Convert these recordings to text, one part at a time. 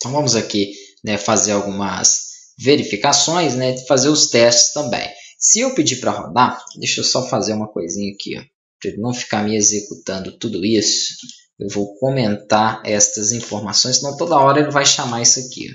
Então vamos aqui, né, fazer algumas verificações, né, fazer os testes também. Se eu pedir para rodar, deixa eu só fazer uma coisinha aqui, para ele não ficar me executando tudo isso. Eu vou comentar estas informações, senão toda hora ele vai chamar isso aqui.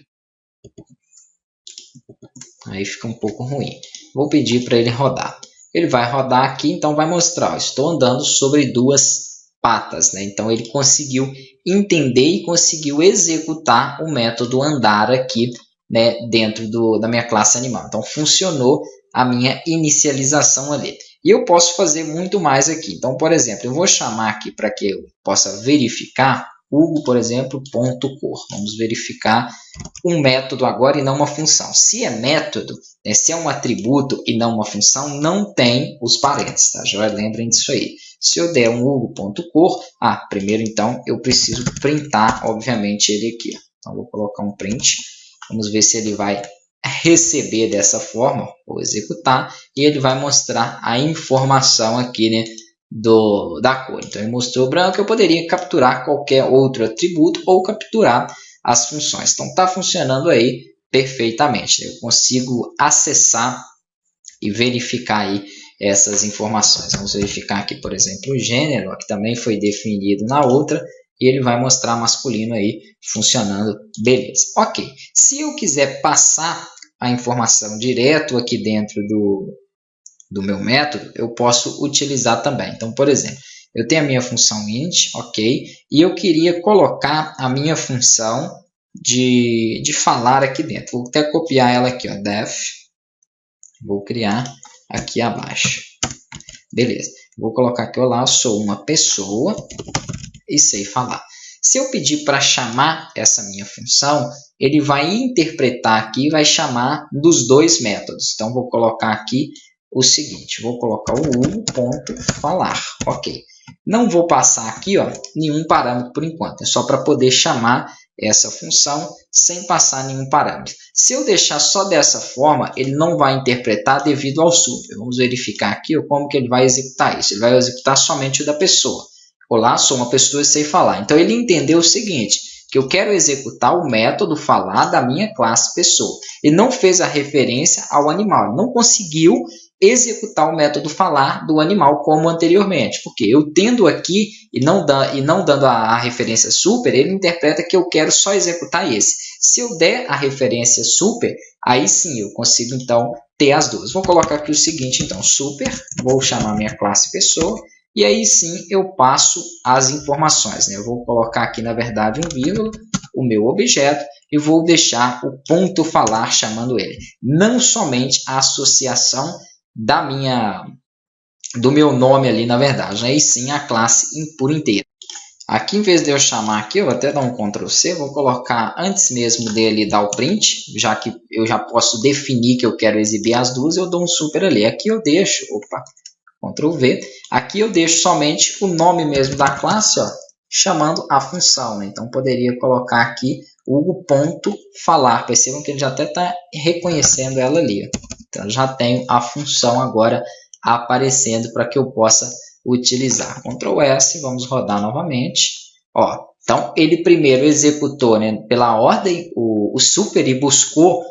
Aí fica um pouco ruim. Vou pedir para ele rodar. Ele vai rodar aqui, então vai mostrar, estou andando sobre duas patas, né? Então ele conseguiu entender e conseguiu executar o método andar aqui, né, dentro da minha classe animal. Então funcionou a minha inicialização ali. E eu posso fazer muito mais aqui. Então, por exemplo, eu vou chamar aqui para que eu possa verificar Hugo, por exemplo, ponto cor. Vamos verificar um método agora e não uma função. Se é método, né, se é um atributo e não uma função, não tem os parênteses, tá? Já lembrem disso aí. Se eu der um Hugo.cor, primeiro então eu preciso printar, obviamente, ele aqui. Então vou colocar um print. Vamos ver se ele vai receber dessa forma, ou executar, e ele vai mostrar a informação aqui, né, da cor. Então ele mostrou branco, eu poderia capturar qualquer outro atributo ou capturar as funções. Então está funcionando aí perfeitamente. Eu consigo acessar e verificar aí essas informações. Vamos verificar aqui, por exemplo, o gênero, que também foi definido na outra, e ele vai mostrar masculino aí funcionando, beleza. Ok, se eu quiser passar a informação direto aqui dentro do meu método, eu posso utilizar também. Então, por exemplo, eu tenho a minha função int, ok, e eu queria colocar a minha função de falar aqui dentro. Vou até copiar ela aqui, ó, def, vou criar aqui abaixo. Beleza, vou colocar aqui, olá, eu sou uma pessoa e sei falar. Se eu pedir para chamar essa minha função, ele vai interpretar aqui e vai chamar dos dois métodos. Então, vou colocar aqui o seguinte, vou colocar o Hugo.falar, ok. Não vou passar aqui, ó, nenhum parâmetro por enquanto, é só para poder chamar essa função sem passar nenhum parâmetro. Se eu deixar só dessa forma, ele não vai interpretar devido ao super. Vamos verificar aqui ó, como que ele vai executar isso. Ele vai executar somente o da pessoa. Olá, sou uma pessoa e sei falar. Então, ele entendeu o seguinte, que eu quero executar o método falar da minha classe pessoa. Ele não fez a referência ao animal, ele não conseguiu executar o método falar do animal como anteriormente, porque eu tendo aqui e não dando a referência super, ele interpreta que eu quero só executar esse. Se eu der a referência super, aí sim eu consigo então ter as duas. Vou colocar aqui o seguinte, então, super, vou chamar minha classe pessoa, e aí sim eu passo as informações, né? Eu vou colocar aqui, na verdade, um vírgula, o meu objeto, e vou deixar o ponto falar chamando ele. Não somente a associação do meu nome ali, na verdade, aí sim a classe por inteiro. Aqui, em vez de eu chamar aqui, eu vou até dar um Ctrl C, vou colocar antes mesmo dele dar o print, já que eu já posso definir que eu quero exibir as duas, eu dou um super ali. Aqui eu deixo, Ctrl V, aqui eu deixo somente o nome mesmo da classe, ó, chamando a função, né? Então, poderia colocar aqui Hugo.falar, percebam que ele já até está reconhecendo ela ali, ó. Então, já tenho a função agora aparecendo para que eu possa utilizar. Ctrl S, vamos rodar novamente. Ó, então, ele primeiro executou, né, pela ordem o super e buscou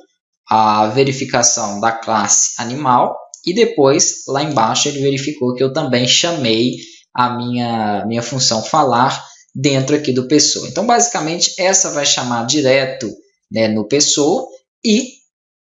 a verificação da classe animal. E depois, lá embaixo, ele verificou que eu também chamei a minha função falar dentro aqui do pessoa. Então, basicamente, essa vai chamar direto, né, no pessoa e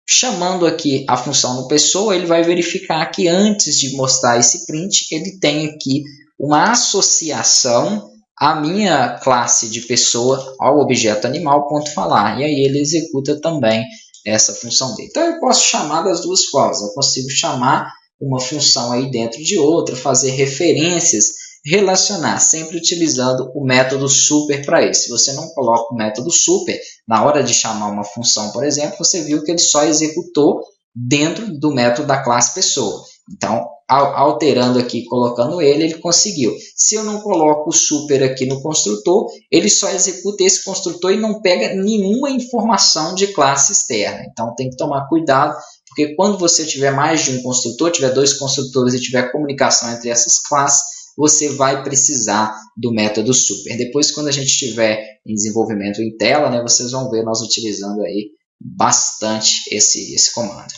chamando aqui a função no pessoa, ele vai verificar que antes de mostrar esse print, ele tem aqui uma associação à minha classe de pessoa ao objeto animal, ponto falar. E aí ele executa também essa função dele. Então, eu posso chamar das duas formas. Eu consigo chamar uma função aí dentro de outra, fazer referências, relacionar, sempre utilizando o método super para isso. Se você não coloca o método super, na hora de chamar uma função, por exemplo, você viu que ele só executou dentro do método da classe pessoa. Então, alterando aqui, colocando ele conseguiu. Se eu não coloco o super aqui no construtor, ele só executa esse construtor e não pega nenhuma informação de classe externa. Então, tem que tomar cuidado, porque quando você tiver mais de um construtor, tiver dois construtores e tiver comunicação entre essas classes, você vai precisar do método super. Depois, quando a gente estiver em desenvolvimento em tela, né, vocês vão ver nós utilizando aí bastante esse comando.